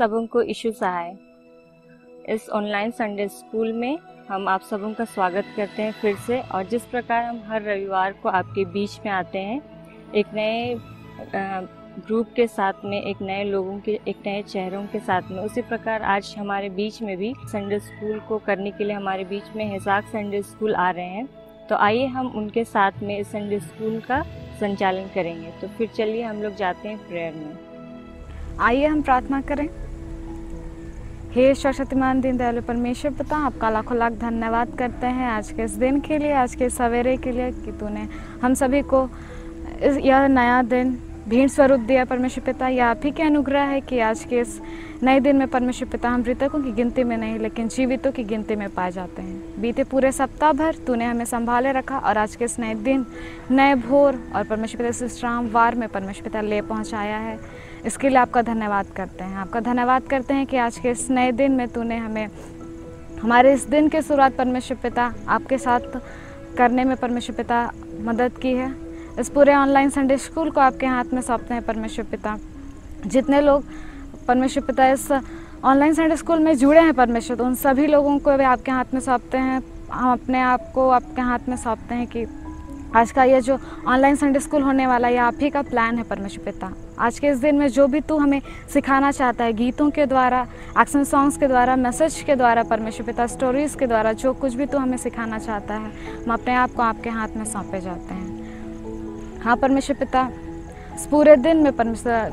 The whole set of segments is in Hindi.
सबों को यीशु सहाय। इस ऑनलाइन संडे स्कूल में हम आप सबों का स्वागत करते हैं फिर से। और जिस प्रकार हम हर रविवार को आपके बीच में आते हैं एक नए ग्रुप के साथ में, एक नए लोगों के, एक नए चेहरों के साथ में, उसी प्रकार आज हमारे बीच में भी संडे स्कूल को करने के लिए हमारे बीच में हिसाक संडे स्कूल आ रहे हैं। तो आइए हम उनके साथ में इस संडे स्कूल का संचालन करेंगे। तो फिर चलिए हम लोग जाते हैं प्रेयर में। आइए हम प्रार्थना करें। हे सर्वशक्तिमान दीन दयालु परमेश्वर पिता, आपका लाखों लाख धन्यवाद करते हैं आज के इस दिन के लिए, आज के सवेरे के लिए कि तूने हम सभी को यह नया दिन भेंट स्वरूप दिया परमेश्वर पिता। यह आप ही के अनुग्रह है कि आज के इस नए दिन में परमेश्वर पिता हम मृतकों की गिनती में नहीं लेकिन जीवितों की गिनती में पाए जाते हैं। बीते पूरे सप्ताह भर तूने हमें संभाले रखा और आज के इस नए दिन, नए भोर और परमेश्वर पिता इस विश्राम वार में परमेश्वर पिता ले पहुँचाया है। इसके लिए आपका धन्यवाद करते हैं। आपका धन्यवाद करते हैं कि आज के इस नए दिन में तूने हमें हमारे इस दिन की शुरुआत परमेश्वर पिता आपके साथ करने में परमेश्वर पिता मदद की है। इस पूरे ऑनलाइन संडे स्कूल को आपके हाथ में सौंपते हैं परमेश्वर पिता। जितने लोग परमेश्वर पिता इस ऑनलाइन संडे स्कूल में जुड़े हैं परमेश्वर, तो उन सभी लोगों को भी आपके हाथ में सौंपते हैं। हम अपने आप को आपके हाथ में सौंपते हैं कि आज का ये जो ऑनलाइन संडे स्कूल होने वाला है, ये आप ही का प्लान है परमेश्वर पिता। आज के इस दिन में जो भी तू हमें सिखाना चाहता है, गीतों के द्वारा, एक्शन सॉन्ग्स के द्वारा, मैसेज के द्वारा परमेश्वर पिता, स्टोरीज़ के द्वारा, जो कुछ भी तू हमें सिखाना चाहता है, हम अपने आप को आपके हाथ में सौंपे जाते हैं। हाँ परमेश्वर पिता, इस पूरे दिन में परमेश्वर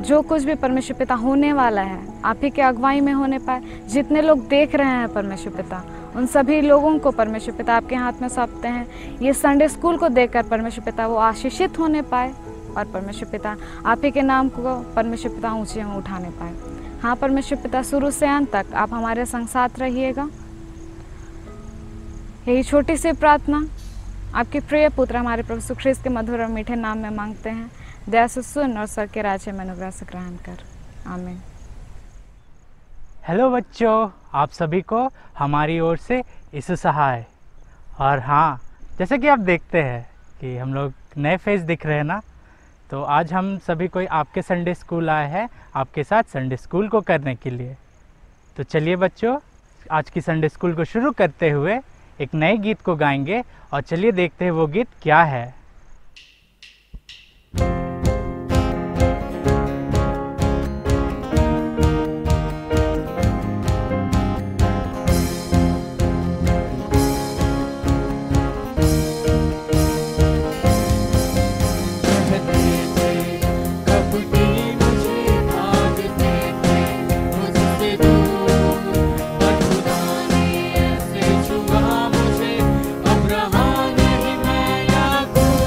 जो कुछ भी परमेश्वर पिता होने वाला है, आप ही के अगुवाई में होने पाए। जितने लोग देख रहे हैं परमेश्वर पिता, उन सभी लोगों को परमेश्वर पिता आपके हाथ में सौंपते हैं। ये संडे स्कूल को देखकर परमेश्वर पिता वो आशीषित होने पाए और परमेश्वर पिता आप ही के नाम को परमेश्वर पिता ऊंचे में उठाने पाए। हाँ परमेश्वर पिता, शुरू से अंत तक आप हमारे संग साथ रहिएगा। यही छोटी सी प्रार्थना आपके प्रिय पुत्र हमारे प्रभु यीशु ख्रीस्त के मधुर और मीठे नाम में मांगते हैं। दया से सुन और स्वर्ग के राज्य में अनुग्रह से ग्रहण कर। आमीन। हेलो बच्चों, आप सभी को हमारी ओर से यीशु सहाय। और हाँ, जैसे कि आप देखते हैं कि हम लोग नए फेस दिख रहे हैं ना, तो आज हम सभी कोई आपके संडे स्कूल आए हैं आपके साथ संडे स्कूल को करने के लिए। तो चलिए बच्चों, आज की संडे स्कूल को शुरू करते हुए एक नए गीत को गाएंगे और चलिए देखते हैं वो गीत क्या है। अब्राहम नहीं मैं याकूब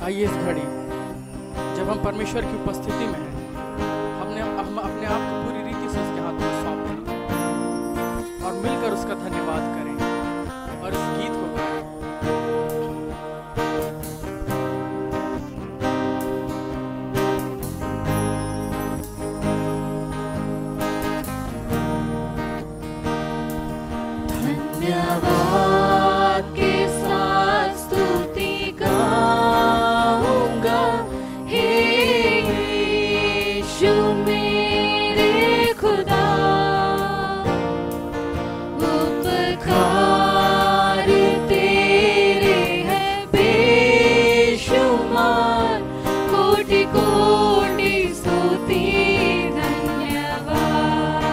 आइए इस घड़ी जब हम परमेश्वर की उपस्थिति में हैं, हम अपने आप को पूरी रीति से उसके हाथों में सौंप दें और मिलकर उसका धन्यवाद करें और इस गीत को गाएं। धन्यवाद के साथ स्तुति गाऊंगा, हे यीशु मेरे खुदा। उपकार तेरे हैं बेशुमार, कोटि कोटि स्तुति धन्यवाद।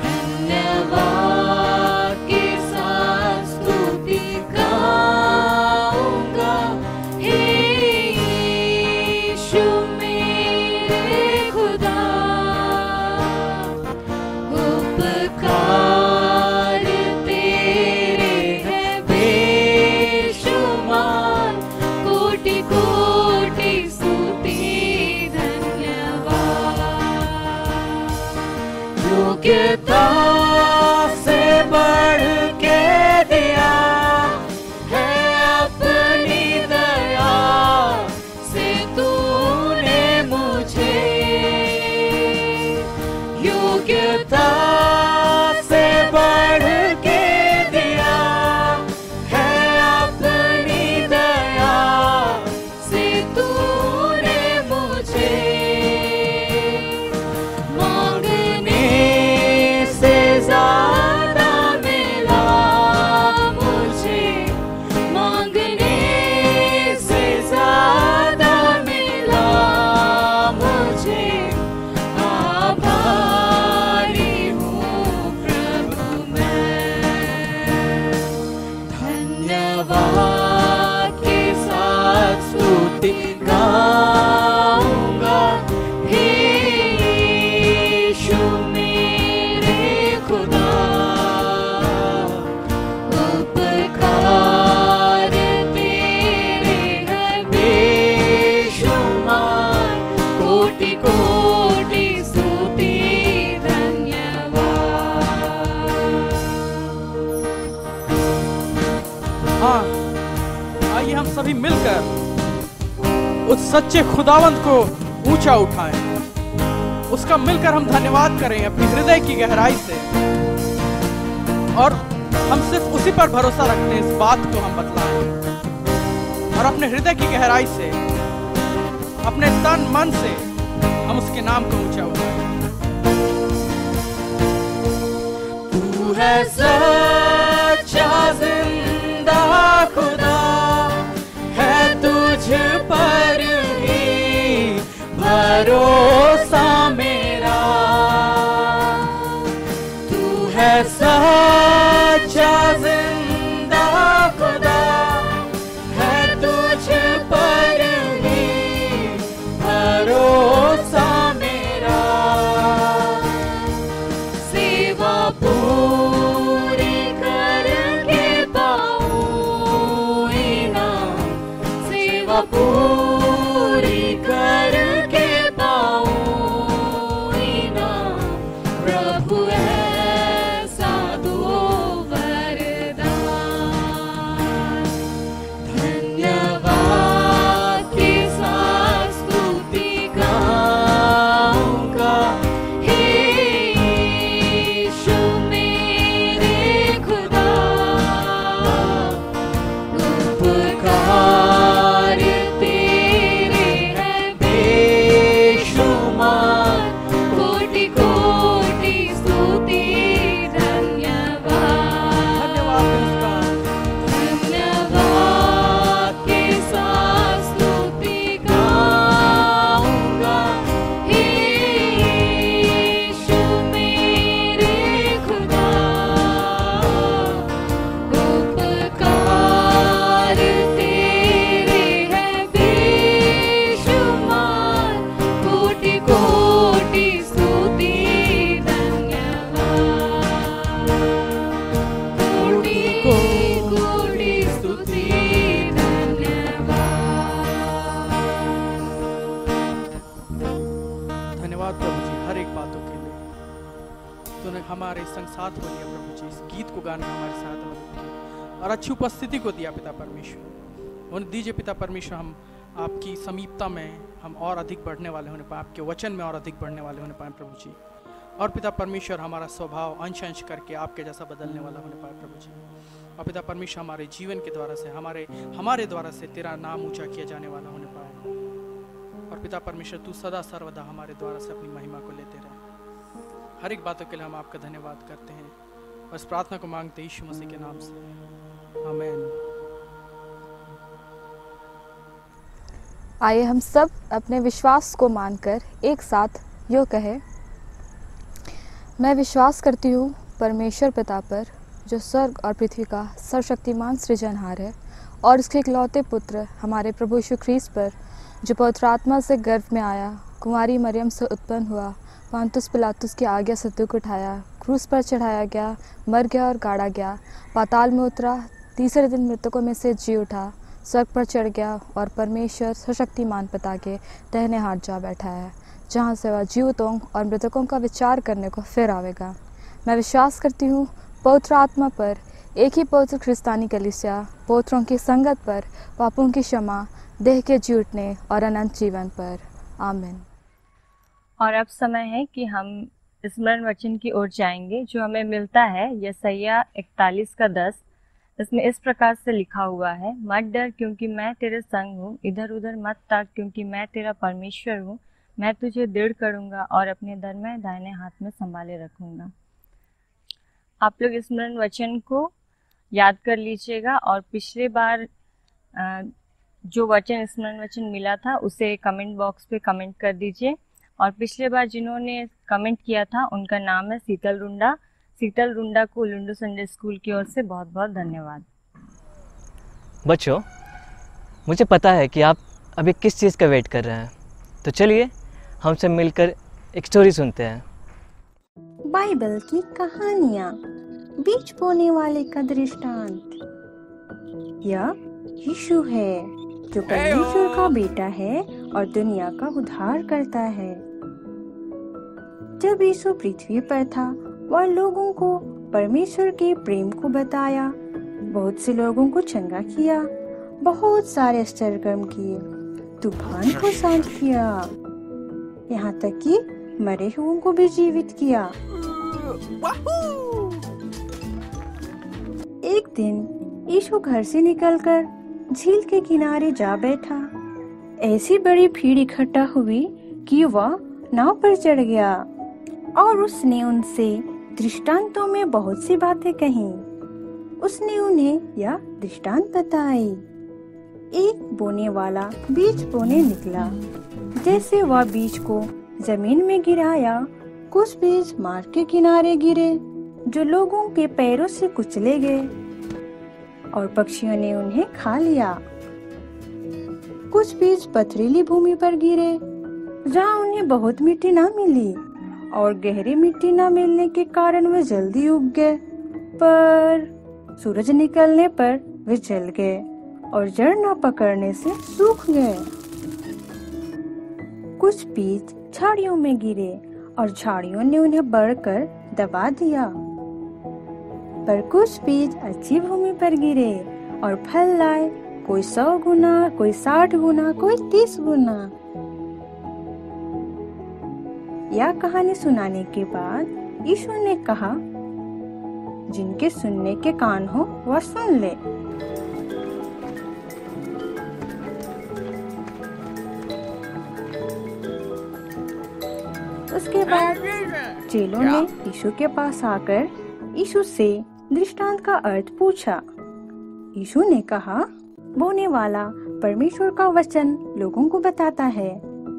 धन्यवाद के साथ स्तुति गाऊंगा, हे यीशु मेरे खुदा। उपकार तेरे हैं बेशुमार, कोटि कोटि स्तुति धन्यवाद। योग्यता से बढ़ के दिया है अपनी दया से तूने मुझे। योग्यता से बढ़ के दिया है अपनी दया से तूने मुझे। मांगने से ज्यादा मिला मुझे, मांगने से ज्यादा मिला मुझे। आभारी हूँ प्रभु मैं। धन्यवाद के साथ स्तुति गाऊंगा, हे यीशु मेरे खुदा। उपकार तेरे हैं बेशुमार, कोटि कोटि स्तुति धन्यवाद। हाँ, आइए हम सभी मिलकर उस सच्चे खुदावंत को ऊंचा उठाएं, उसका मिलकर हम धन्यवाद करें अपनी हृदय की गहराई से। और हम सिर्फ उसी पर भरोसा रखते हैं, इस बात को हम बतलाएं और अपने हृदय की गहराई से, अपने तन मन से हम उसके नाम को ऊंचा उठाएं। तू है सच्चा जिंदा खुदा, है तुझ पर ही भरोसा मेरा। तू है सच्चा जिंदा खुदा, है तुझ पर ही भरोसा मेरा। सेवा पूरी करके पाऊं इनाम, सेवा पूरी करके पाऊं इनाम। प्रभु ऐसा दो वरदान। धन्यवाद के साथ स्तुति गाऊंगा, हे यीशु मेरे खुदा। उपकार तेरे हमारे संग साथ हो लिया प्रभु जी, इस गीत को गाने में हमारे साथ मदद की और अच्छी उपस्थिति को दिया पिता परमेश्वर। उन्हें दीजिए पिता परमेश्वर, हम आपकी समीपता में हम और अधिक बढ़ने वाले होने पाए, आपके वचन में और अधिक बढ़ने वाले होने पाए प्रभु जी। और पिता परमेश्वर हमारा स्वभाव अंश अंश करके आपके जैसा बदलने वाला होने पाए प्रभु जी। और पिता परमेश्वर हमारे जीवन के द्वारा से हमारे द्वारा से तेरा नाम ऊंचा किया जाने वाला होने पाए। और पिता परमेश्वर तू सदा सर्वदा हमारे द्वारा से अपनी महिमा को लेते रहे। हर एक बातों के लिए हम आपका धन्यवाद करते हैं और इस प्रार्थना को मांगते यीशु मसीह के नाम से, आमीन। आइए हम सब अपने विश्वास को मानकर एक साथ यो कहे, मैं विश्वास करती हूँ परमेश्वर पिता पर, जो स्वर्ग और पृथ्वी का सर्वशक्तिमान सृजनहार है, और उसके इकलौते पुत्र हमारे प्रभु यीशु ख्रीस्त पर, जो पवित्र आत्मा से गर्भ में आया, कुंवारी मरियम से उत्पन्न हुआ, पोंतुस पिलातुस की आज्ञा से दुख उठाया, क्रूस पर चढ़ाया गया, मर गया और गाड़ा गया, पाताल में उतरा, तीसरे दिन मृतकों में से जी उठा, स्वर्ग पर चढ़ गया और परमेश्वर सर्वशक्तिमान पिता के दाहिने हाथ जा बैठा है, जहाँ से वह जीवितों और मृतकों का विचार करने को फिर आवेगा। मैं विश्वास करती हूँ पवित्र आत्मा पर, एक ही पवित्र ख्रिस्तानी कलीसिया, पवित्रों की संगत पर, पापों की क्षमा, देह के जी उठने और अनंत जीवन पर। आमीन। और अब समय है कि हम स्मरण वचन की ओर जाएंगे, जो हमें मिलता है यशायाह 41:10। इसमें इस प्रकार से लिखा हुआ है, मत डर क्योंकि मैं तेरे संग हूँ, इधर उधर मत ताक क्योंकि मैं तेरा परमेश्वर हूँ, मैं तुझे दृढ़ करूँगा और अपने दाहिने हाथ में संभाले रखूँगा। आप लोग स्मरण वचन को याद कर लीजिएगा और पिछले बार जो वचन स्मरण वचन मिला था उसे कमेंट बॉक्स पे कमेंट कर दीजिए। और पिछले बार जिन्होंने कमेंट किया था उनका नाम है शीतल रुंडा। शीतल रुंडा को लुंडू संडे स्कूल की ओर से बहुत बहुत धन्यवाद। बच्चों, मुझे पता है कि आप अभी किस चीज़ का वेट कर रहे हैं, तो चलिए हम सब मिलकर एक स्टोरी सुनते हैं। बाइबल की कहानियाँ, बीज बोने वाले का दृष्टांत। यह यीशु है जो परमेश्वर का बेटा है और दुनिया का उद्धार करता है। जब यीशु पृथ्वी पर था, वह लोगों को परमेश्वर के प्रेम को बताया, बहुत से लोगों को चंगा किया, बहुत सारे आश्चर्य कर्म किए, तूफान को शांत किया, यहाँ तक कि मरे हुओं को भी जीवित किया। एक दिन यीशु घर से निकलकर झील के किनारे जा बैठा। ऐसी बड़ी भीड़ इकट्ठा हुई कि वह नाव पर चढ़ गया और उसने उनसे दृष्टांतों में बहुत सी बातें कही। उसने उन्हें यह दृष्टांत बताई। एक बोने वाला बीज बोने निकला। जैसे वह बीज को जमीन में गिराया, कुछ बीज मार्ग के किनारे गिरे, जो लोगों के पैरों से कुचले गए और पक्षियों ने उन्हें खा लिया। कुछ बीज पथरीली भूमि पर गिरे, जहाँ उन्हें बहुत मिट्टी न मिली, और गहरी मिट्टी न मिलने के कारण वे जल्दी उग गए, पर सूरज निकलने पर वे जल गए और जड़ न पकड़ने से सूख गए। कुछ बीज झाड़ियों में गिरे और झाड़ियों ने उन्हें बढ़कर दबा दिया, पर कुछ बीज अच्छी भूमि पर गिरे और फल लाए, कोई 100 गुना, कोई 60 गुना, कोई 30 गुना। यह कहानी सुनाने के बाद यीशु ने कहा, जिनके सुनने के कान हो वह सुन ले। उसके बाद चेलों ने यीशु के पास आकर यीशु से दृष्टांत का अर्थ पूछा। यीशु ने कहा, बोने वाला परमेश्वर का वचन लोगों को बताता है।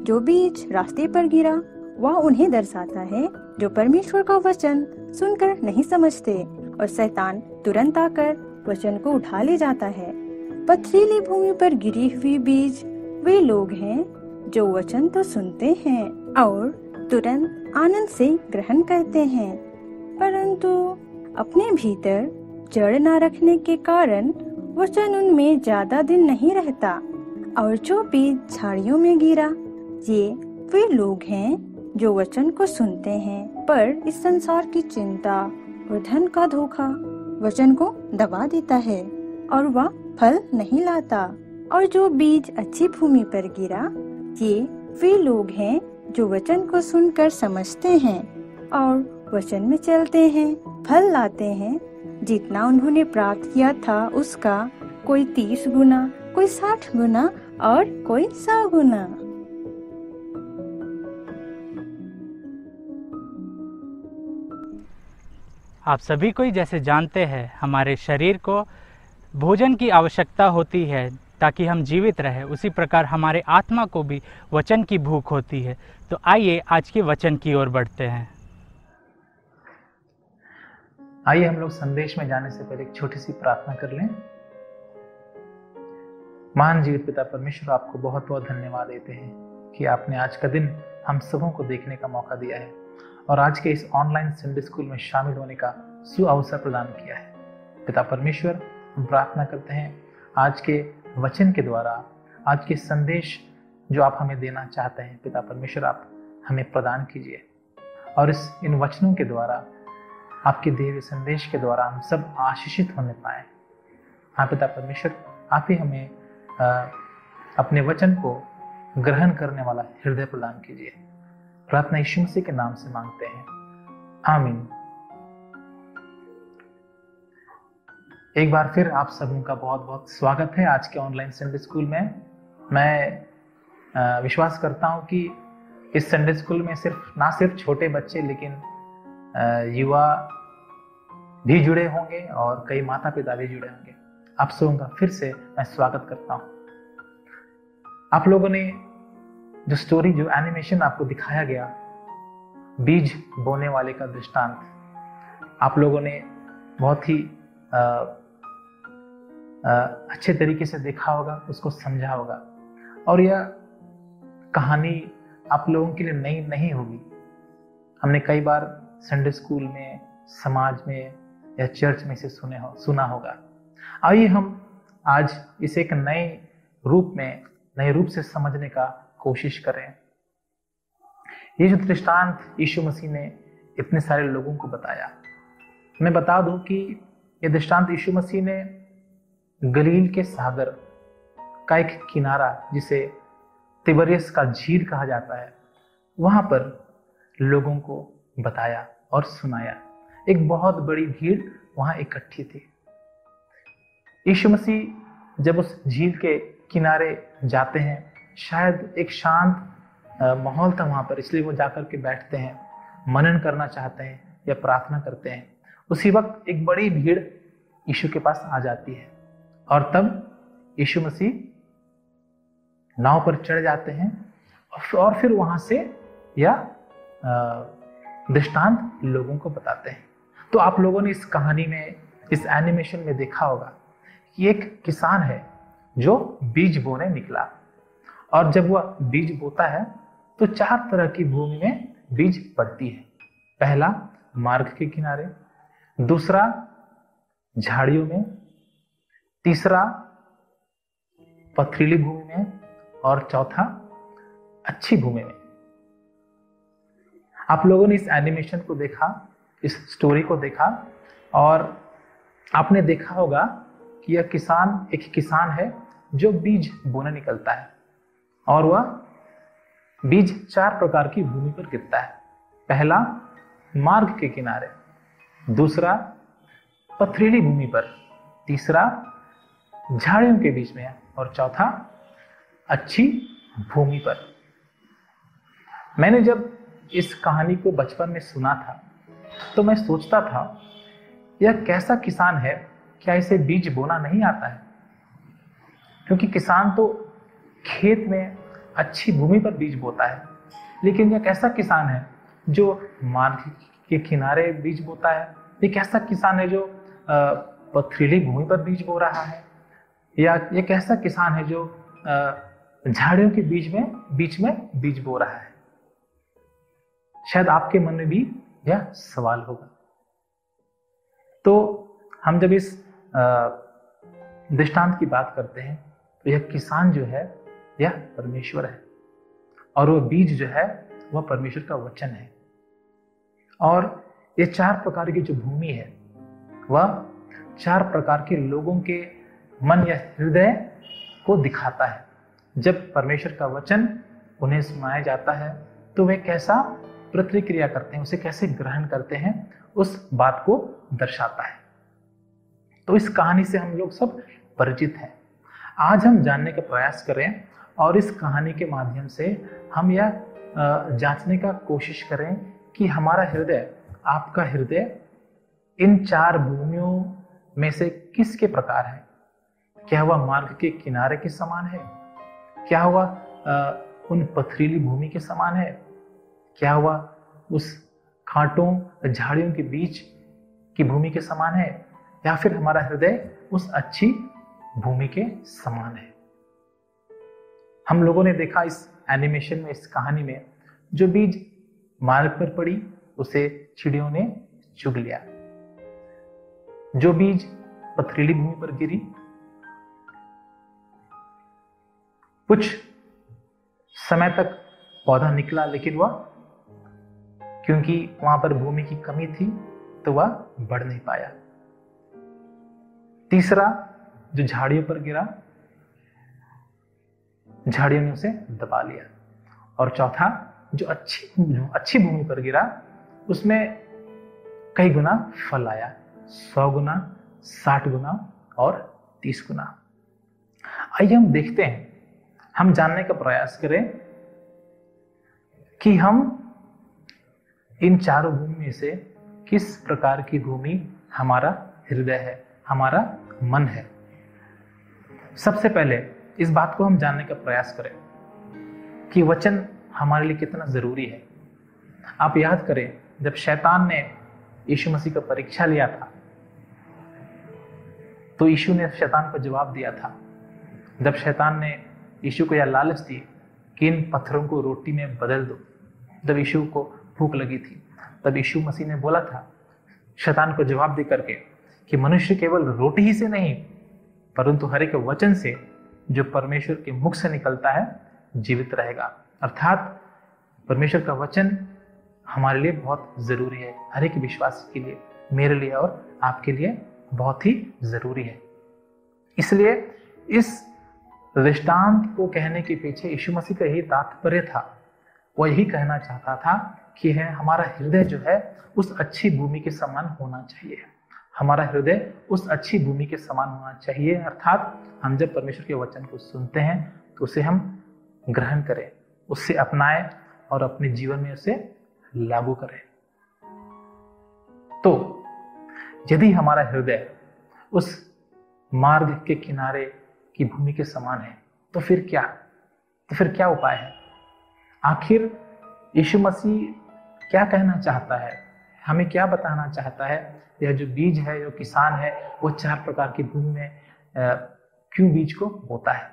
जो बीज रास्ते पर गिरा वह उन्हें दर्शाता है जो परमेश्वर का वचन सुनकर नहीं समझते, और शैतान तुरंत आकर वचन को उठा ले जाता है। पथरीली भूमि पर गिरी हुई बीज वे लोग हैं जो वचन तो सुनते हैं और तुरंत आनंद से ग्रहण करते हैं, परंतु अपने भीतर जड़ न रखने के कारण वचन उनमें ज्यादा दिन नहीं रहता। और जो बीज झाड़ियों में गिरा, ये वे लोग हैं जो वचन को सुनते हैं, पर इस संसार की चिंता और धन का धोखा वचन को दबा देता है और वह फल नहीं लाता। और जो बीज अच्छी भूमि पर गिरा, ये वे लोग हैं जो वचन को सुनकर समझते हैं और वचन में चलते हैं, फल लाते हैं। जितना उन्होंने प्राप्त किया था उसका कोई 30 गुना, कोई 60 गुना और कोई 100 गुना। आप सभी कोई जैसे जानते हैं हमारे शरीर को भोजन की आवश्यकता होती है ताकि हम जीवित रहें, उसी प्रकार हमारे आत्मा को भी वचन की भूख होती है। तो आइए आज के वचन की ओर बढ़ते हैं। आइए हम लोग संदेश में जाने से पहले एक छोटी सी प्रार्थना कर लें। महान जीवित पिता परमेश्वर, आपको बहुत बहुत धन्यवाद देते हैं कि आपने आज का दिन हम सबों को देखने का मौका दिया है और आज के इस ऑनलाइन संडे स्कूल में शामिल होने का सुअवसर प्रदान किया है। पिता परमेश्वर, हम प्रार्थना करते हैं आज के वचन के द्वारा, आज के संदेश जो आप हमें देना चाहते हैं, पिता परमेश्वर आप हमें प्रदान कीजिए और इन वचनों के द्वारा, आपके दिए हुए संदेश के द्वारा हम सब आशीषित होने पाए। हाँ पिता परमेश्वर, आप ही हमें अपने वचन को ग्रहण करने वाला हृदय प्रदान कीजिए। प्रार्थना यीशु मसीह के नाम से मांगते हैं, आमीन। एक बार फिर आप सबों का बहुत बहुत स्वागत है आज के ऑनलाइन संडे स्कूल में। मैं विश्वास करता हूं कि इस संडे स्कूल में ना सिर्फ छोटे बच्चे लेकिन युवा भी जुड़े होंगे और कई माता पिता भी जुड़े होंगे। आप सबों का फिर से मैं स्वागत करता हूं। आप लोगों ने जो स्टोरी, जो एनिमेशन आपको दिखाया गया, बीज बोने वाले का दृष्टांत, आप लोगों ने बहुत ही अच्छे तरीके से देखा होगा, उसको समझा होगा। और यह कहानी आप लोगों के लिए नई नहीं होगी। हमने कई बार संडे स्कूल में, समाज में या चर्च में से सुना होगा। आइए हम आज इसे एक नए रूप से समझने का कोशिश करें। ये जो दृष्टांत यीशु मसीह ने इतने सारे लोगों को बताया, मैं बता दूं कि ये दृष्टांत यीशु मसीह ने गलील के सागर का एक किनारा, जिसे तिबरियस का झील कहा जाता है, वहां पर लोगों को बताया और सुनाया। एक बहुत बड़ी भीड़ वहां इकट्ठी थी। यीशु मसीह जब उस झील के किनारे जाते हैं, शायद एक शांत माहौल था वहां पर, इसलिए वो जाकर के बैठते हैं, मनन करना चाहते हैं या प्रार्थना करते हैं। उसी वक्त एक बड़ी भीड़ यीशु के पास आ जाती है और तब यीशु मसीह नाव पर चढ़ जाते हैं और फिर वहां से यह दृष्टांत लोगों को बताते हैं। तो आप लोगों ने इस कहानी में, इस एनिमेशन में देखा होगा कि एक किसान है जो बीज बोने निकला और जब वह बीज बोता है तो 4 तरह की भूमि में बीज पड़ती है। पहला मार्ग के किनारे, दूसरा झाड़ियों में, तीसरा पथरीली भूमि में और चौथा अच्छी भूमि में। आप लोगों ने इस एनिमेशन को देखा, इस स्टोरी को देखा और आपने देखा होगा कि यह एक किसान है जो बीज बोने निकलता है और वह बीज 4 प्रकार की भूमि पर गिरता है। पहला मार्ग के किनारे, दूसरा पथरीली भूमि पर, तीसरा झाड़ियों के बीच में और चौथा अच्छी भूमि पर। मैंने जब इस कहानी को बचपन में सुना था तो मैं सोचता था, यह कैसा किसान है, क्या इसे बीज बोना नहीं आता है? क्योंकि किसान तो खेत में अच्छी भूमि पर बीज बोता है, लेकिन यह कैसा किसान है जो मार्ग के किनारे बीज बोता है? ये कैसा किसान है जो पथरीली भूमि पर बीज बो रहा है? या ये कैसा किसान है जो झाड़ियों के बीच में बीज बो रहा है? शायद आपके मन में भी यह सवाल होगा। तो हम जब इस दृष्टांत की बात करते हैं तो यह किसान जो है यह परमेश्वर है और वो बीज जो है वह परमेश्वर का वचन है। और ये 4 प्रकार की जो भूमि है वह 4 प्रकार के लोगों के मन या हृदय को दिखाता है। जब परमेश्वर का वचन उन्हें सुनाया जाता है तो वे कैसा प्रतिक्रिया करते हैं, उसे कैसे ग्रहण करते हैं, उस बात को दर्शाता है। तो इस कहानी से हम लोग सब परिचित हैं। आज हम जानने का प्रयास करें और इस कहानी के माध्यम से हम यह जांचने का कोशिश करें कि हमारा हृदय, आपका हृदय इन 4 भूमियों में से किसके प्रकार है। क्या वह मार्ग के किनारे के समान है? क्या वह उन पथरीली भूमि के समान है? क्या वह उस खाटों झाड़ियों के बीच की भूमि के समान है? या फिर हमारा हृदय उस अच्छी भूमि के समान है? हम लोगों ने देखा इस एनिमेशन में, इस कहानी में, जो बीज मार्ग पर पड़ी उसे चिड़ियों ने चुग लिया। जो बीज पथरीली भूमि पर गिरी, कुछ समय तक पौधा निकला, लेकिन वह, क्योंकि वहां पर भूमि की कमी थी, तो वह बढ़ नहीं पाया। तीसरा जो झाड़ियों पर गिरा, झाड़ियों ने उसे दबा लिया। और चौथा जो अच्छी भूमि पर गिरा, उसमें कई गुना फल आया, 100 गुना, 60 गुना और 30 गुना। आइए हम देखते हैं, हम जानने का प्रयास करें कि हम इन 4 भूमि में से किस प्रकार की भूमि हमारा हृदय है, हमारा मन है। सबसे पहले इस बात को हम जानने का प्रयास करें कि वचन हमारे लिए कितना जरूरी है। आप याद करें, जब शैतान ने यीशु मसीह का परीक्षा लिया था तो यीशु ने शैतान को जवाब दिया था। जब शैतान ने यीशु को यह लालच दी कि इन पत्थरों को रोटी में बदल दो, जब यीशु को भूख लगी थी, तब यीशु मसीह ने बोला था शैतान को जवाब दे करके कि मनुष्य केवल रोटी ही से नहीं परंतु हर एक वचन से जो परमेश्वर के मुख से निकलता है जीवित रहेगा। अर्थात परमेश्वर का वचन हमारे लिए बहुत जरूरी है, हर एक विश्वासी के लिए, मेरे लिए और आपके लिए बहुत ही जरूरी है। इसलिए इस दृष्टांत को कहने के पीछे यीशु मसीह का यही तात्पर्य था। वह यही कहना चाहता था कि है हमारा हृदय जो है उस अच्छी भूमि के समान होना चाहिए। हमारा हृदय उस अच्छी भूमि के समान होना चाहिए, अर्थात हम जब परमेश्वर के वचन को सुनते हैं तो उसे हम ग्रहण करें, उससे अपनाएं और अपने जीवन में उसे लागू करें। तो यदि हमारा हृदय उस मार्ग के किनारे की भूमि के समान है तो फिर क्या उपाय है? आखिर यीशु मसीह क्या कहना चाहता है, हमें क्या बताना चाहता है? यह जो बीज है, जो किसान है, वो 4 प्रकार की भूमि में क्यों बीज को बोता है?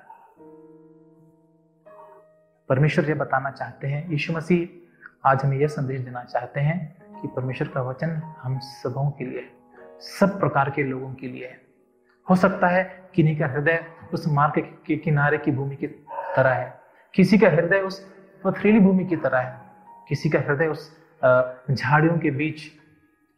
परमेश्वर ये बताना चाहते हैं, यीशु मसीह आज हमें यह संदेश देना चाहते हैं कि परमेश्वर का वचन हम सबों के लिए, सब प्रकार के लोगों के लिए है। हो सकता है किन्हीं का हृदय उस मार्ग के किनारे की भूमि की तरह है, किसी का हृदय उस पथरीली भूमि की तरह है, किसी का हृदय उस झाड़ियों के बीच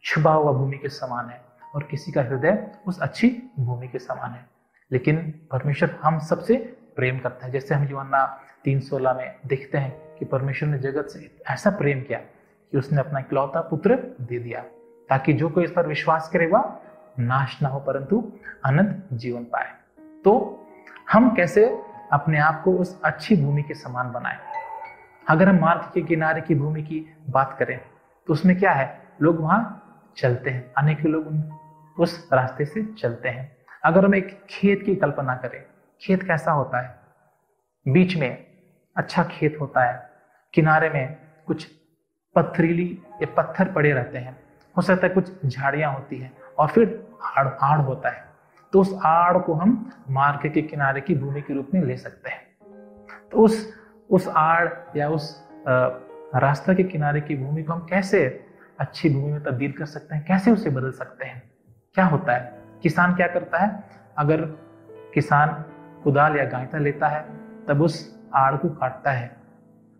छुपा हुआ भूमि के समान है, और किसी का हृदय उस अच्छी भूमि के समान है। लेकिन परमेश्वर हम सबसे प्रेम करता है, जैसे हम यूहन्ना 3:16 में देखते हैं कि परमेश्वर ने जगत से ऐसा प्रेम किया कि उसने अपना इकलौता पुत्र दे दिया, ताकि जो कोई इस पर विश्वास करे वह नाश ना हो परंतु अनंत जीवन पाए। तो हम कैसे अपने आप को उस अच्छी भूमि के समान बनाएं? अगर हम मार्ग के किनारे की भूमि की बात करें तो उसमें क्या है, लोग वहां चलते हैं, अनेक लोग उस रास्ते से चलते हैं। अगर हम एक खेत की कल्पना करें, खेत कैसा होता है? बीच में अच्छा खेत होता है, किनारे में कुछ पथरीली या पत्थर पड़े रहते हैं, हो सकता है कुछ झाड़ियां होती हैं, और फिर आड़ होता है। तो उस आड़ को हम मार्ग के किनारे की भूमि के रूप में ले सकते हैं। तो उस आड़ या उस रास्ता के किनारे की भूमि को हम कैसे अच्छी भूमि में तब्दील कर सकते हैं, कैसे उसे बदल सकते हैं? क्या होता है, किसान क्या करता है? अगर किसान कुदाल या गांइता लेता है तब उस आड़ को काटता है,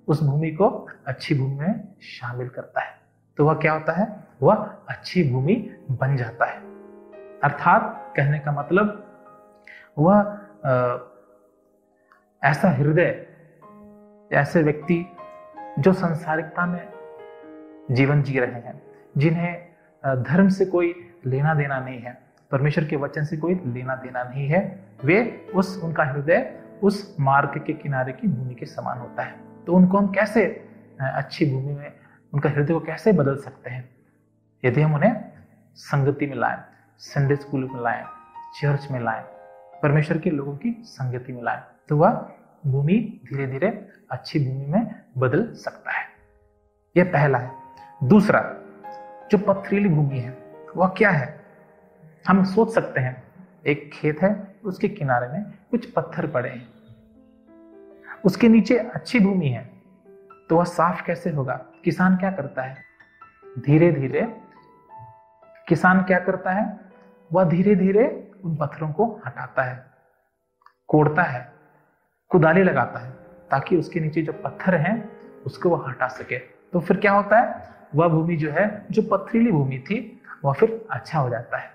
उस भूमि को अच्छी भूमि में शामिल करता है, तो वह क्या होता है, वह अच्छी भूमि बन जाता है। अर्थात कहने का मतलब वह ऐसा हृदय, ऐसे व्यक्ति जो संसारिकता में जीवन जी रहे हैं, जिन्हें धर्म से कोई लेना देना नहीं है, परमेश्वर के वचन से कोई लेना देना नहीं है, वे उनका हृदय उस मार्ग के किनारे की भूमि के समान होता है। तो उनको हम कैसे अच्छी भूमि में, उनका हृदय को कैसे बदल सकते हैं? यदि हम उन्हें संगति में लाएं, संडे स्कूल में लाएं, चर्च में लाएं, परमेश्वर के लोगों की संगति में लाएं, तो वह भूमि धीरे धीरे अच्छी भूमि में बदल सकता है। यह पहला है। दूसरा, जो पथरीली भूमि है वह क्या है? हम सोच सकते हैं एक खेत है, उसके किनारे में कुछ पत्थर पड़े हैं, उसके नीचे अच्छी भूमि है, तो वह साफ कैसे होगा? किसान क्या करता है? धीरे धीरे किसान क्या करता है? वह धीरे धीरे उन पत्थरों को हटाता है, कोड़ता है, कुदाली लगाता है, ताकि उसके नीचे जो पत्थर हैं उसको वह हटा सके। तो फिर क्या होता है? वह भूमि जो है, जो पथरीली भूमि थी, वह फिर अच्छा हो जाता है।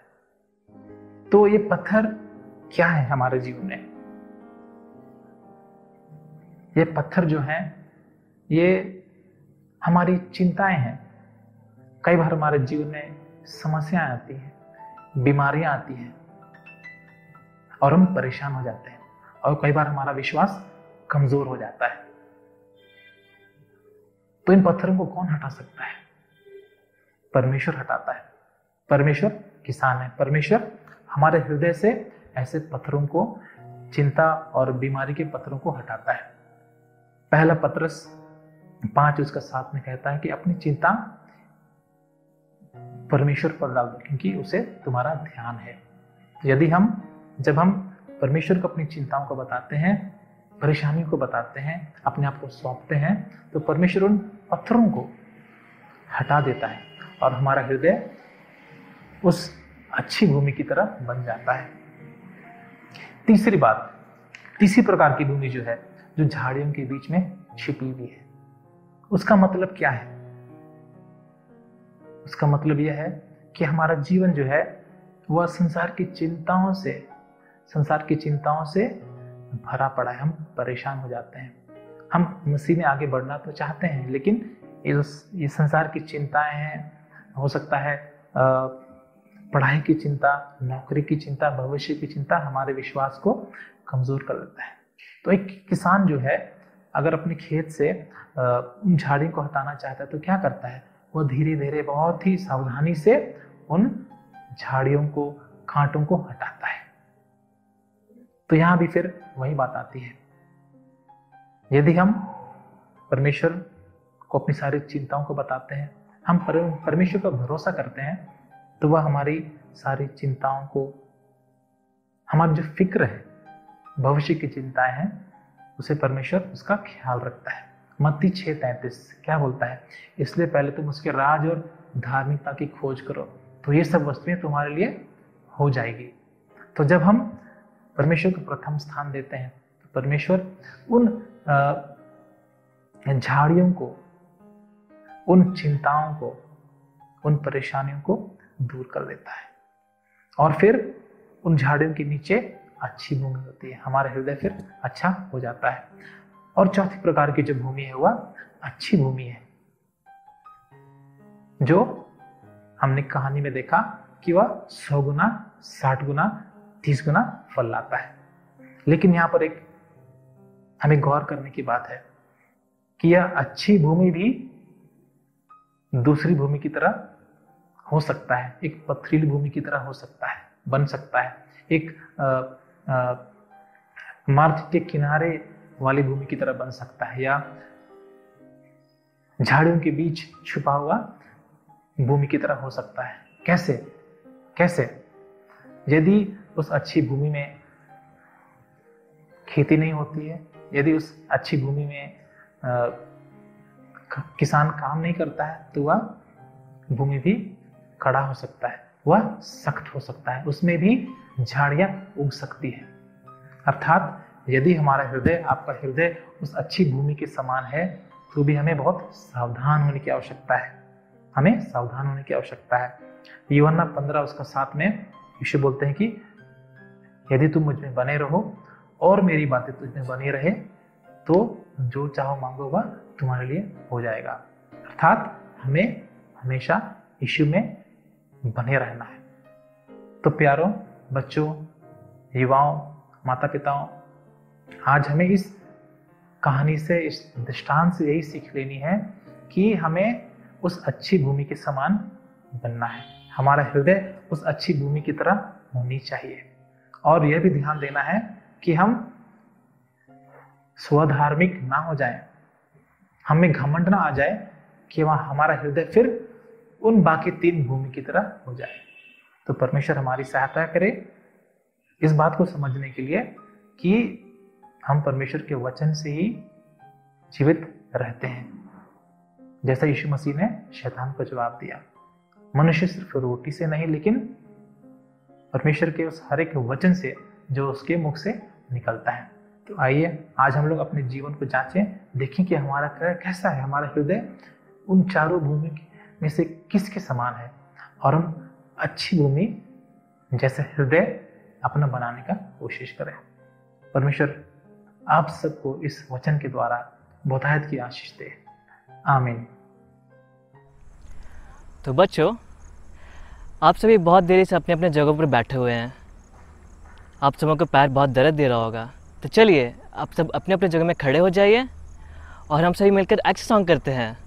तो ये पत्थर क्या है हमारे जीवन में? ये पत्थर जो हैं, ये हमारी चिंताएं हैं। कई बार हमारे जीवन में समस्याएं आती हैं, बीमारियां आती हैं और हम परेशान हो जाते हैं, और कई बार हमारा विश्वास कमजोर हो जाता है। तो इन पत्थरों को कौन हटा सकता है? परमेश्वर हटाता है। परमेश्वर किसान है। परमेश्वर हमारे हृदय से ऐसे पत्थरों को, चिंता और बीमारी के पत्थरों को हटाता है। पहला पत्रस 5 उसका 7 में कहता है कि अपनी चिंता परमेश्वर पर डाल दो, क्योंकि उसे तुम्हारा ध्यान है। जब हम परमेश्वर को अपनी चिंताओं को बताते हैं, परेशानियों को बताते हैं, अपने आप को सौंपते हैं, तो परमेश्वर उन पत्थरों को हटा देता है और हमारा हृदय उस अच्छी भूमि की तरह बन जाता है। तीसरी बात, तीसरी प्रकार की भूमि जो है, जो झाड़ियों के बीच में छिपी हुई है, उसका मतलब क्या है? उसका मतलब यह है कि हमारा जीवन जो है वह संसार की चिंताओं से भरा पड़ा है। हम परेशान हो जाते हैं। हम मसीह में आगे बढ़ना तो चाहते हैं, लेकिन ये संसार की चिंताएं हैं, हो सकता है पढ़ाई की चिंता, नौकरी की चिंता, भविष्य की चिंता हमारे विश्वास को कमजोर कर देता है। तो एक किसान जो है, अगर अपने खेत से उन झाड़ियों को हटाना चाहता है तो क्या करता है? वह धीरे धीरे बहुत ही सावधानी से उन झाड़ियों को, कांटों को हटाता है। तो यहां भी फिर वही बात आती है, यदि हम परमेश्वर को अपनी सारी चिंताओं को बताते हैं, हम परमेश्वर पर भरोसा करते हैं, तो वह हमारी सारी चिंताओं को, हमारी जो फिक्र है, भविष्य की चिंताएं हैं, उसे परमेश्वर उसका ख्याल रखता है। मत्ती 6:33 क्या बोलता है? इसलिए पहले तुम उसके राज और धार्मिकता की खोज करो, तो ये सब वस्तुएं तुम्हारे लिए हो जाएगी। तो जब हम परमेश्वर को प्रथम स्थान देते हैं, तो परमेश्वर उन झाड़ियों को, उन चिंताओं को, उन परेशानियों को दूर कर देता है, और फिर उन झाड़ियों के नीचे अच्छी भूमि होती है, हमारा हृदय फिर अच्छा हो जाता है। और चौथी प्रकार की जो भूमि है वह अच्छी भूमि है, जो हमने कहानी में देखा कि वह 100 गुना, 60 गुना, 30 गुना फल लाता है। लेकिन यहाँ पर एक हमें गौर करने की बात है कि यह अच्छी भूमि भी दूसरी भूमि की तरह हो सकता है, एक पथरीली भूमि की तरह हो सकता है, बन सकता है, एक मार्ग के किनारे वाली भूमि की तरह बन सकता है, या झाड़ियों के बीच छुपा हुआ भूमि की तरह हो सकता है। कैसे? यदि उस अच्छी भूमि में खेती नहीं होती है, यदि उस अच्छी भूमि में किसान काम नहीं करता है, तो वह भूमि भी कड़ा हो सकता है, वह सख्त हो सकता है, उसमें भी झाड़ियां उग सकती है। अर्थात यदि हमारा हृदय, आपका हृदय उस अच्छी भूमि के समान है, तो भी हमें बहुत सावधान होने की आवश्यकता है। हमें सावधान होने की आवश्यकता है। यूहन्ना 15 उसका 7 में यीशु बोलते हैं कि यदि तुम मुझ में बने रहो और मेरी बातें तुझ में बनी रहे तो जो चाहो मांगोगा तुम्हारे लिए हो जाएगा। अर्थात हमें हमेशा यीशु में बने रहना है। तो प्यारों, बच्चों, युवाओं, माता पिताओं, आज हमें इस कहानी से, इस दृष्टांत से यही सीख लेनी है कि हमें उस अच्छी भूमि के समान बनना है। हमारा हृदय उस अच्छी भूमि की तरह होनी चाहिए। और यह भी ध्यान देना है कि हम स्वधार्मिक ना हो जाएं, हमें घमंड ना आ जाए कि वहाँ हमारा हृदय फिर उन बाकी 3 भूमि की तरह हो जाए। तो परमेश्वर हमारी सहायता करे इस बात को समझने के लिए कि हम परमेश्वर के वचन से ही जीवित रहते हैं। जैसा यीशु मसीह ने शैतान को जवाब दिया, मनुष्य सिर्फ रोटी से नहीं लेकिन परमेश्वर के उस हर एक वचन से जो उसके मुख से निकलता है। तो आइए आज हम लोग अपने जीवन को जांचें, देखें कि हमारा कैसा है, हमारा हृदय उन चारों भूमि में से किसके समान है, और हम अच्छी भूमि जैसे हृदय अपना बनाने का कोशिश करें। परमेश्वर आप सबको इस वचन के द्वारा बहुतायत की आशीष दे। आमीन। तो बच्चों, आप सभी बहुत देरी से अपने अपने जगहों पर बैठे हुए हैं। आप सबों को पैर बहुत दर्द दे रहा होगा। तो चलिए आप सब अपने अपने जगह में खड़े हो जाइए और हम सभी मिलकर एक्शन सॉन्ग करते हैं।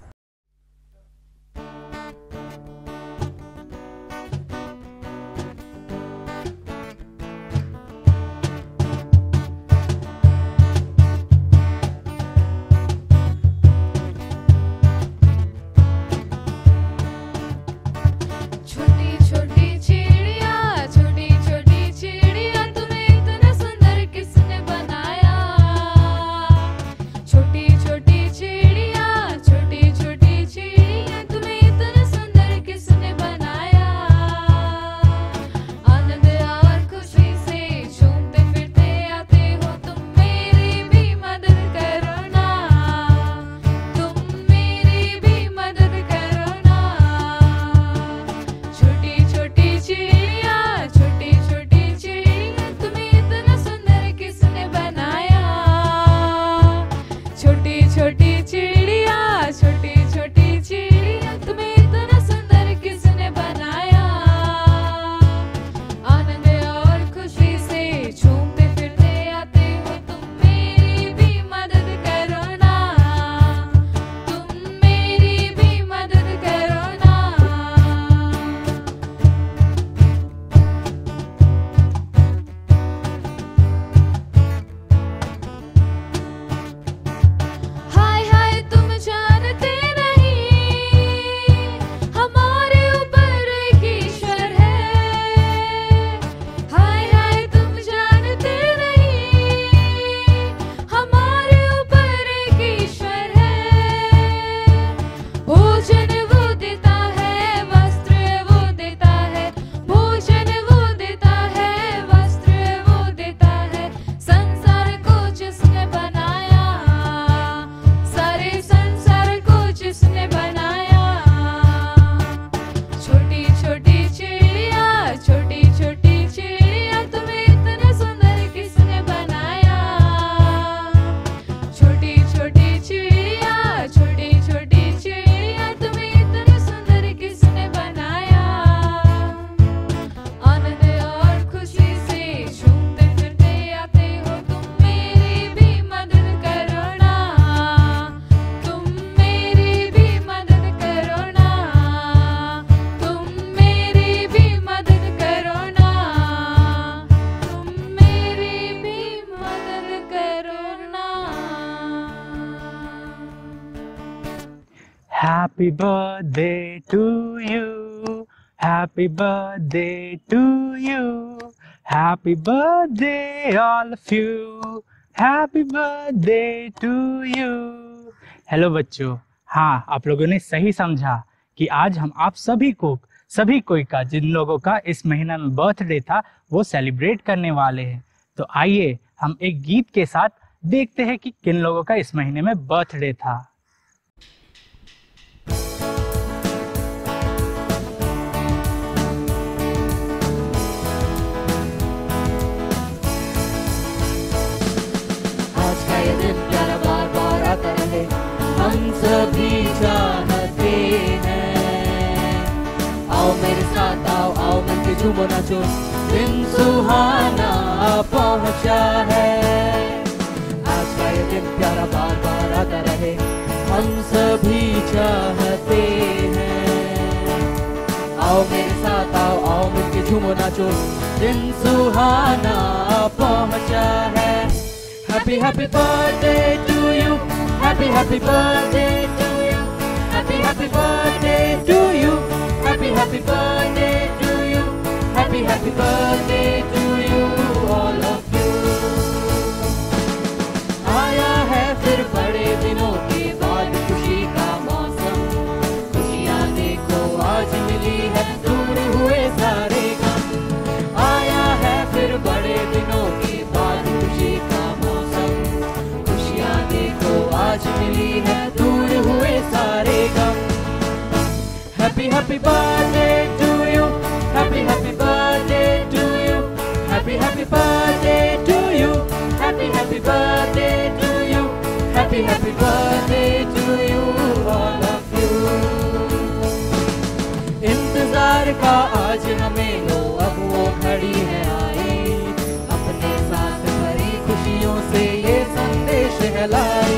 Happy birthday to you. Happy birthday to you. Happy birthday all of you. Happy birthday to you. Hello बच्चों, हाँ आप लोगों ने सही समझा कि आज हम आप सभी कोई का जिन लोगों का इस महीना में बर्थडे था वो सेलिब्रेट करने वाले हैं। तो आइए हम एक गीत के साथ देखते हैं कि किन लोगों का इस महीने में बर्थडे था। सभी चाहते हैं। आओ मेरे साथ आओ मिलके झूमो नाचो, दिन सुहाना पहुंचा है। आज का ये दिन प्यारा बार बार आता रहे, हम सभी चाहते हैं। आओ मेरे साथ आओ मिलके झूमो नाचो, दिन सुहाना पहुंचा है। Happy happy birthday to you, happy happy birthday to you, happy happy birthday to you, happy happy birthday to you, happy happy birthday to you, all of you। आया है फिर बड़े दिनों के बाद खुशी का मौसम, खुशियाँ देखो आज मिली है, दूर हुए सारे गम। आया है फिर बड़े दिनों के बाद खुशी का आज मिली है, दूर हुए सारे गम। Happy happy birthday to you, happy happy birthday to you, happy happy birthday to you, happy happy birthday to you, happy happy birthday to you, all of you। इंतजार का आज हमें लो, अब वो घड़ी है आई, अपने साथ भरी खुशियों से ये संदेश है लाई।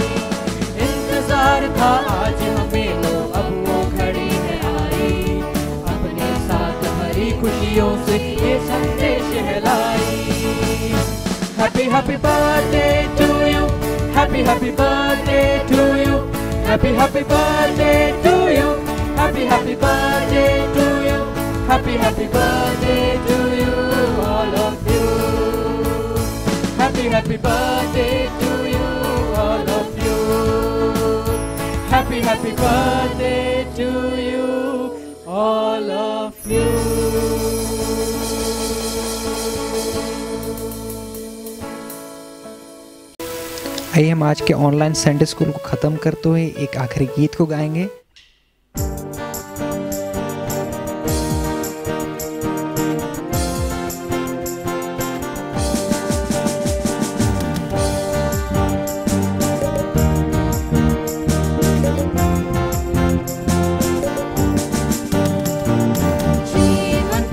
इंतजार था आज हमें लो, अब वो घड़ी है आई, अपने साथ भरी खुशियों से ये संदेश है लाई। Happy happy birthday to you, happy happy birthday to you, happy happy birthday to you, happy happy birthday to you, happy happy birthday to you, all of you। Happy happy birthday to you, all of you। Happy happy birthday to you, all of you। आइए हम आज के ऑनलाइन संडे स्कूल को ख़त्म करते हुए एक आखिरी गीत को गाएंगे। जीवन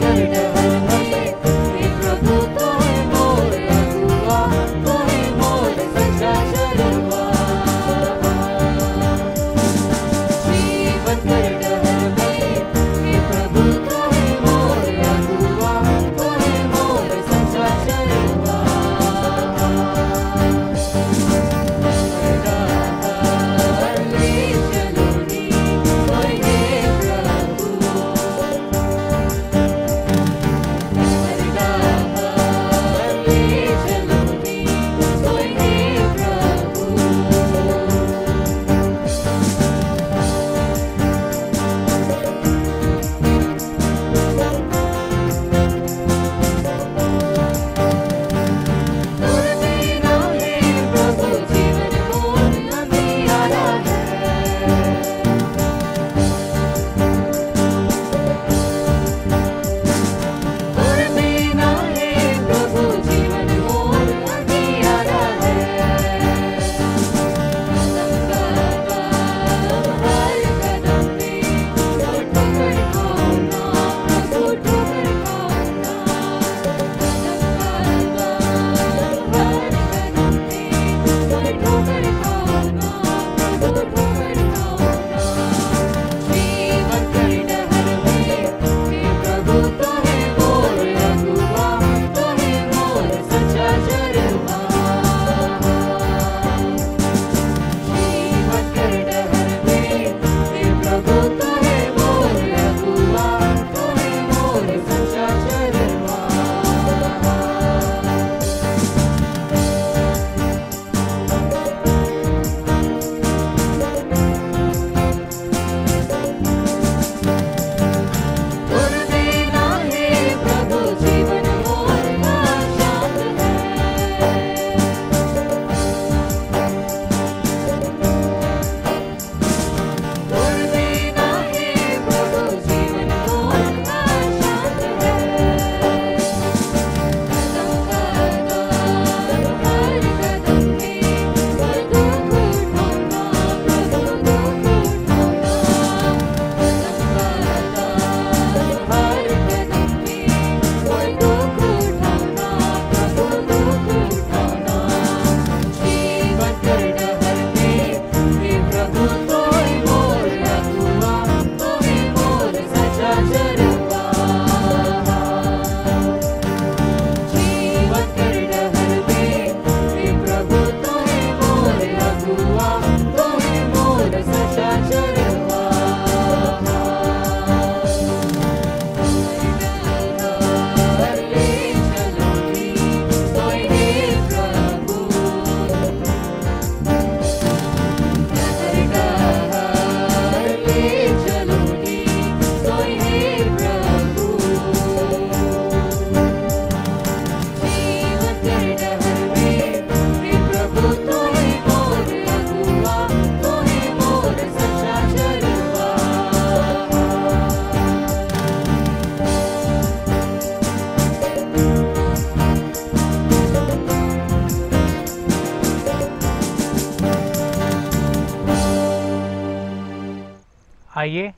आइए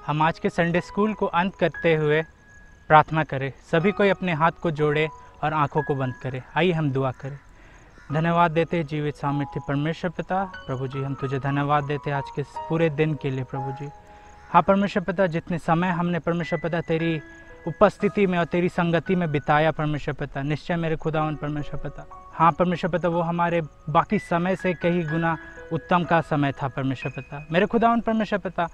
हम आज के संडे स्कूल को अंत करते हुए प्रार्थना करें। सभी कोई अपने हाथ को जोड़े और आंखों को बंद करे। आइए हम दुआ करें। धन्यवाद देते हैं जीवित सामर्थ्य परमेश्वर पिता। प्रभु जी हम तुझे धन्यवाद देते हैं आज के पूरे दिन के लिए प्रभु जी। हाँ परमेश्वर पिता, जितने समय हमने परमेश्वर पिता तेरी उपस्थिति में और तेरी संगति में बिताया परमेश्वर पिता, निश्चय मेरे खुदावन परमेश्वर पिता, हाँ परमेश्वर पिता, वो हमारे बाकी समय से कई गुना उत्तम का समय था परमेश्वर पिता। मेरे खुदावन परमेश्वर पिता,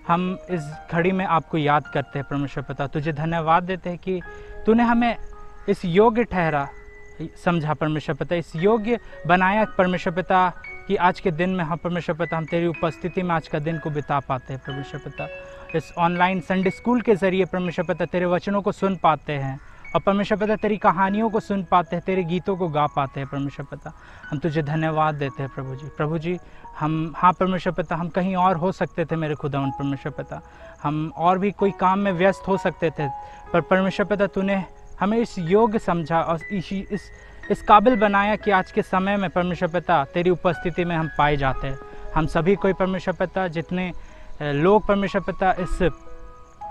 हम इस घड़ी में आपको याद करते हैं परमेश्वर पिता। तुझे धन्यवाद देते हैं कि तूने हमें इस योग्य ठहरा समझा परमेश्वर पिता, इस योग्य बनाया परमेश्वर पिता कि आज के दिन में हाँ परमेश्वर पिता हम तेरी उपस्थिति में आज का दिन को बिता पाते हैं परमेश्वर पिता। इस ऑनलाइन संडे स्कूल के ज़रिए परमेश्वर पिता तेरे वचनों को सुन पाते हैं और परमेश्वर पिता तेरी कहानियों को सुन पाते हैं, तेरे गीतों को गा पाते हैं परमेश्वर पिता। हम तुझे धन्यवाद देते हैं प्रभु जी। प्रभु जी हम हाँ परमेश्वर पिता, हम कहीं और हो सकते थे मेरे खुदावन परमेश्वर पिता, हम और भी कोई काम में व्यस्त हो सकते थे, पर परमेश्वर पिता तूने हमें इस योग्य समझा और इस काबिल बनाया कि आज के समय में परमेश्वर पिता तेरी उपस्थिति में हम पाए जाते हैं। हम सभी कोई परमेश्वर पिता, जितने लोग परमेश्वर पिता इस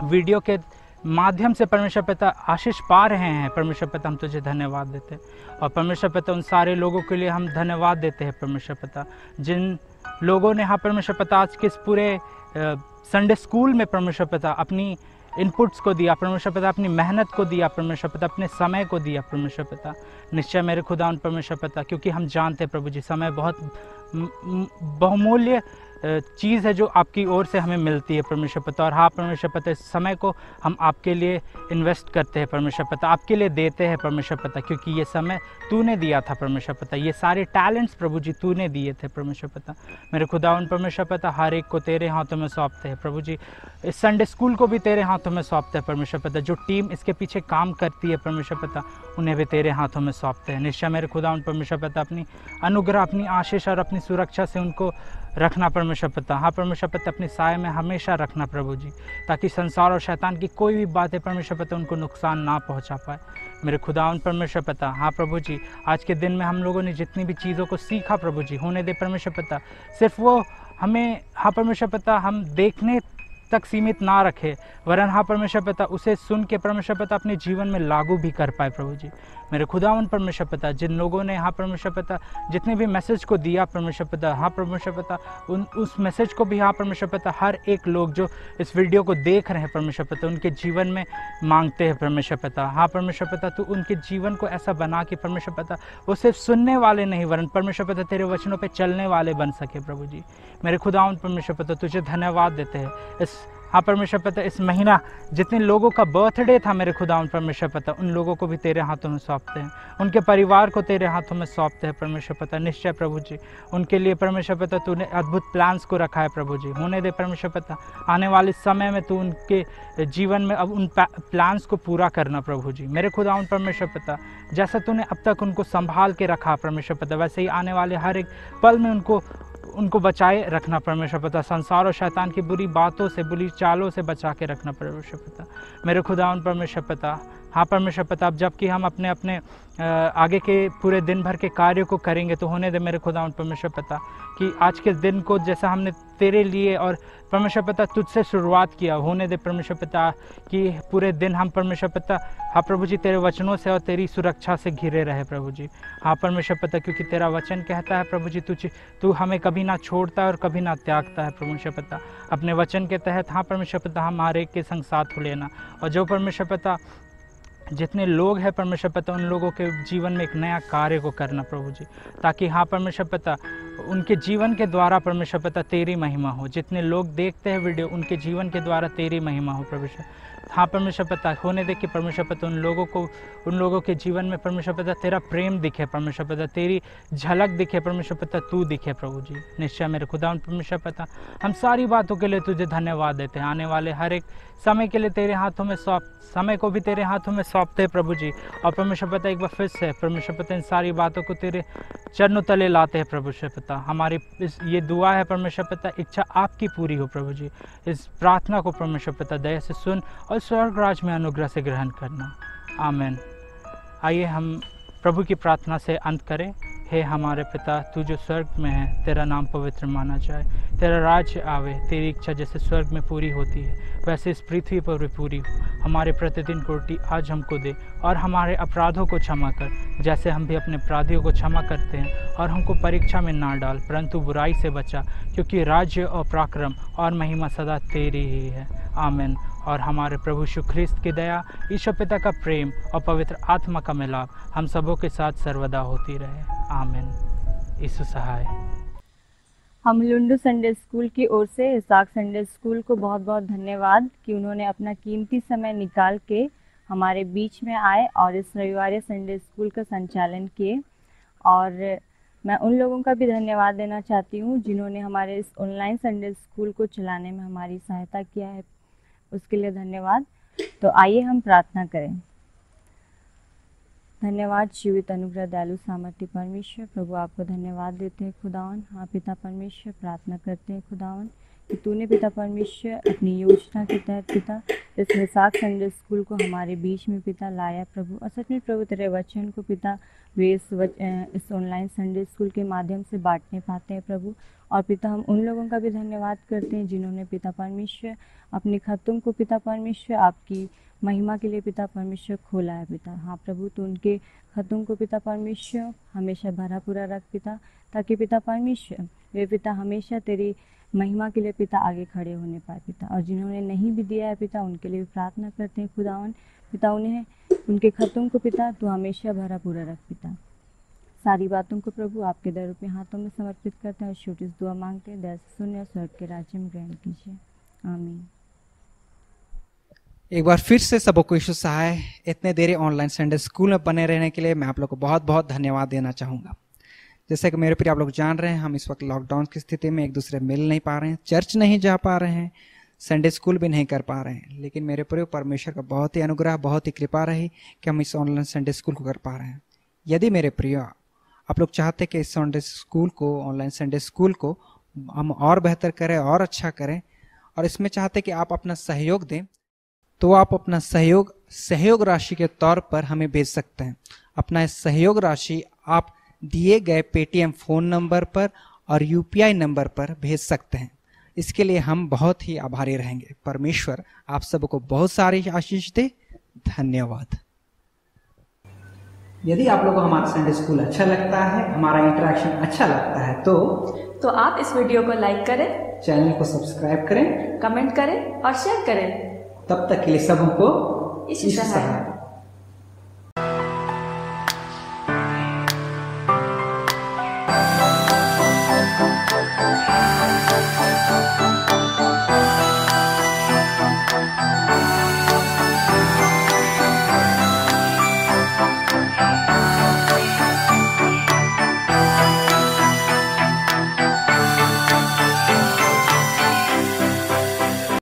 वीडियो के माध्यम से परमेश्वर पिता आशीष पा रहे हैं परमेश्वर पिता, हम तुझे धन्यवाद देते हैं। और परमेश्वर पिता उन सारे लोगों के लिए हम धन्यवाद देते हैं परमेश्वर पिता, जिन लोगों ने हाँ परमेश्वर पिता आज के इस पूरे संडे स्कूल में परमेश्वर पिता अपनी इनपुट्स को दिया परमेश्वर पिता, अपनी मेहनत को दिया परमेश्वर पिता, अपने समय को दिया परमेश्वर पिता। निश्चय मेरे खुदा उन परमेश्वर पिता, क्योंकि हम जानते हैं प्रभु जी समय बहुत बहुमूल्य चीज़ है जो आपकी ओर से हमें मिलती है परमेश्वर पिता। और हाँ परमेश्वर पिता, इस समय को हम आपके लिए इन्वेस्ट करते हैं परमेश्वर पिता, आपके लिए देते हैं परमेश्वर पिता, क्योंकि ये समय तूने दिया था परमेश्वर पिता, ये सारे टैलेंट्स प्रभु जी तूने दिए थे परमेश्वर पिता। मेरे खुदावन परमेश्वर पिता हर एक को तेरे हाथों में सौंपते हैं प्रभु जी। इस संडे स्कूल को भी तेरे हाथों में सौंपते हैं परमेश्वर पिता। जो टीम इसके पीछे काम करती है परमेश्वर पिता, उन्हें भी तेरे हाथों में सौंपते हैं। निश्चय मेरे खुदावन परमेश्वर पिता अपनी अनुग्रह, अपनी आशीष और अपनी सुरक्षा से उनको रखना परमेश्वर पिता। हाँ परमेश्वर पिता, अपने साय में हमेशा रखना प्रभु जी, ताकि संसार और शैतान की कोई भी बातें परमेश्वर पिता उनको नुकसान ना पहुंचा पाए मेरे खुदावन परमेश्वर पिता। हाँ प्रभु जी, आज के दिन में हम लोगों ने जितनी भी चीज़ों को सीखा प्रभु जी, होने दे परमेश्वर पिता, सिर्फ वो हमें हाँ परमेश्वर पिता हम देखने तक सीमित ना रखे, वरन हाँ परमेश्वर पिता उसे सुन के परमेश्वर पिता अपने जीवन में लागू भी कर पाए प्रभु जी। मेरे खुदावन परमेश्वर पिता, जिन लोगों ने हाँ परमेश्वर पिता जितने भी मैसेज को दिया परमेश्वर पिता, हाँ परमेश्वर पिता उस मैसेज को भी हाँ परमेश्वर पिता हर एक लोग जो इस वीडियो को देख रहे हैं परमेश्वर पिता उनके जीवन में मांगते हैं परमेश्वर पिता। हाँ परमेश्वर पिता, तू उनके जीवन को ऐसा बना कि परमेश्वर पिता वो सिर्फ सुनने वाले नहीं, वरन परमेश्वर पिता तेरे वचनों पर चलने वाले बन सके प्रभु जी। मेरे खुदावन परमेश्वर पिता तुझे धन्यवाद देते हैं। इस हाँ परमेश्वर पिता इस महीना जितने लोगों का बर्थडे था मेरे खुदावन परमेश्वर पिता, उन लोगों को भी तेरे हाथों में सौंपते हैं, उनके परिवार को तेरे हाथों में सौंपते हैं परमेश्वर पिता। निश्चय प्रभु जी उनके लिए परमेश्वर पिता तूने अद्भुत प्लान्स को रखा है प्रभु जी। होने दे परमेश्वर पिता आने वाले समय में तू उनके जीवन में अब उन प्लान्स को पूरा करना प्रभु जी। मेरे खुदावन परमेश्वर पिता, जैसा तूने अब तक उनको संभाल के रखा परमेश्वर पिता, वैसे ही आने वाले हर एक पल में उनको बचाए रखना परमेश्वर पिता, संसार और शैतान की बुरी बातों से, बुरी चालों से बचा के रखना परमेश्वर पिता। मेरे खुदावन परमेश्वर पिता, हाँ परमेश्वर पिता, अब जबकि हम अपने अपने आगे के पूरे दिन भर के कार्य को करेंगे, तो होने दे मेरे खुदावन परमेश्वर पिता कि आज के दिन को जैसा हमने तेरे लिए और परमेश्वर पिता तुझसे शुरुआत किया, होने दे परमेश्वर पिता कि पूरे दिन हम परमेश्वर पिता हाँ प्रभु जी तेरे वचनों से और तेरी सुरक्षा से घिरे रहे प्रभु जी। हाँ परमेश्वर पिता, क्योंकि तेरा वचन कहता है प्रभु जी तू हमें कभी ना छोड़ता है और कभी ना त्यागता है परमेश्वर पिता। अपने वचन के तहत हाँ परमेश्वर पिता हमारे के संग साथ हो लेना, और जो परमेश्वर पिता जितने लोग हैं परमेश्वर पिता उन लोगों के जीवन में एक नया कार्य को करना प्रभु जी, ताकि हाँ परमेश्वर पिता उनके जीवन के द्वारा परमेश्वर पिता तेरी महिमा हो। जितने लोग देखते हैं वीडियो उनके जीवन के द्वारा तेरी महिमा हो परमेश्वर। हाँ परमेश्वर पिता, होने दे कि परमेश्वर पिता उन लोगों के जीवन में परमेश्वर पिता तेरा प्रेम दिखे परमेश्वर पिता, तेरी झलक दिखे परमेश्वर पिता, तू दिखे प्रभु जी। निश्चय मेरे खुदा परमेश्वर पिता हम सारी बातों के लिए तुझे धन्यवाद देते हैं। आने वाले हर एक समय के लिए तेरे हाथों में समय को भी तेरे हाथों में सौंपते हैं प्रभु जी। और परमेश्वर पिता एक बार फिर से परमेश्वर पिता इन सारी बातों को तेरे चरणों तले लाते हैं परमेश्वर पिता। हमारी ये दुआ है परमेश्वर पिता, इच्छा आपकी पूरी हो प्रभु जी। इस प्रार्थना को परमेश्वर पिता दया से सुन और स्वर्ग राज में अनुग्रह से ग्रहण करना, आमीन। आइए हम प्रभु की प्रार्थना से अंत करें। हे हमारे पिता, तू जो स्वर्ग में है, तेरा नाम पवित्र माना जाए, तेरा राज्य आवे, तेरी इच्छा जैसे स्वर्ग में पूरी होती है वैसे इस पृथ्वी पर भी पूरी हो। हमारे प्रतिदिन की रोटी आज हमको दे और हमारे अपराधों को क्षमा कर जैसे हम भी अपने अपराधियों को क्षमा करते हैं, और हमको परीक्षा में ना डाल परंतु बुराई से बचा, क्योंकि राज्य और पराक्रम और महिमा सदा तेरी ही है। आमीन। और हमारे प्रभु यीशु ख्रिस्त की दया, ईश्वर पिता का प्रेम और पवित्र आत्मा का मिलाप हम सबों के साथ सर्वदा होती रहे। आमीन। यीशु सहाय। हम लुंडू संडे स्कूल की ओर से इसाक संडे स्कूल को बहुत बहुत धन्यवाद कि उन्होंने अपना कीमती समय निकाल के हमारे बीच में आए और इस रविवार संडे स्कूल का संचालन किए। और मैं उन लोगों का भी धन्यवाद देना चाहती हूँ जिन्होंने हमारे इस ऑनलाइन संडे स्कूल को चलाने में हमारी सहायता किया है, उसके लिए धन्यवाद। तो आइए हम प्रार्थना करें। धन्यवाद जीवित अनुग्रह दयालु सामर्थ्य परमेश्वर, प्रभु आपको धन्यवाद देते हैं खुदावन। हाँ पिता परमेश्वर, प्रार्थना करते हैं खुदावन कि तूने पिता परमेश्वर अपनी योजना के तहत पिता इस इसाक संडे स्कूल को हमारे बीच में पिता लाया प्रभु। और सच में प्रभु तेरे वचन को पिता वे इस ऑनलाइन संडे स्कूल के माध्यम से बांटने पाते हैं प्रभु। और पिता हम उन लोगों का भी धन्यवाद करते हैं जिन्होंने पिता परमेश्वर अपने खतों को पिता परमेश्वर आपकी महिमा के लिए पिता परमेश्वर खोला है पिता। हाँ प्रभु, तो उनके खतों को पिता परमेश्वर हमेशा भरा पूरा रख पिता, ताकि पिता परमेश्वर वे पिता हमेशा तेरी महिमा के लिए पिता आगे खड़े होने पाए पिता। और जिन्होंने नहीं भी दिया है पिता, उनके लिए भी प्रार्थना करते हैं खुदावन पिता, उन्हें उनके खतों को पिता तो हमेशा भरा पूरा रख पिता। सारी बातों को प्रभु आपके दर पे हाथों में समर्पित करते हैं और छोटी दुआ मांगते हैं, दया से सुनिए और स्वर्ग के राज्य में ग्रहण कीजिए। आमीन। एक बार फिर से सबको यीशु सहाय इतने देर ऑनलाइन संडे स्कूल में बने रहने के लिए मैं आप लोग को बहुत बहुत धन्यवाद देना चाहूँगा। जैसे कि मेरे प्रिय आप लोग जान रहे हैं, हम इस वक्त लॉकडाउन की स्थिति में एक दूसरे मिल नहीं पा रहे हैं, चर्च नहीं जा पा रहे हैं, संडे स्कूल भी नहीं कर पा रहे हैं। लेकिन मेरे प्रिय परमेश्वर का बहुत ही अनुग्रह, बहुत ही कृपा रही कि हम इस ऑनलाइन संडे स्कूल को कर पा रहे हैं। यदि मेरे प्रिय आप लोग चाहते कि इस संडे स्कूल को, ऑनलाइन संडे स्कूल को हम और बेहतर करें और अच्छा करें, और इसमें चाहते कि आप अपना सहयोग दें, तो आप अपना सहयोग राशि के तौर पर हमें भेज सकते हैं। अपना सहयोग राशि आप दिए गए पेटीएम फ़ोन नंबर पर और यूपीआई नंबर पर भेज सकते हैं। इसके लिए हम बहुत ही आभारी रहेंगे। परमेश्वर आप सबको बहुत सारी आशीष दे। धन्यवाद। यदि आप लोगों को हमारा संडे स्कूल अच्छा लगता है, हमारा इंटरेक्शन अच्छा लगता है, तो आप इस वीडियो को लाइक करें, चैनल को सब्सक्राइब करें, कमेंट करें और शेयर करें। तब तक के लिए सबको यीशु सहाय।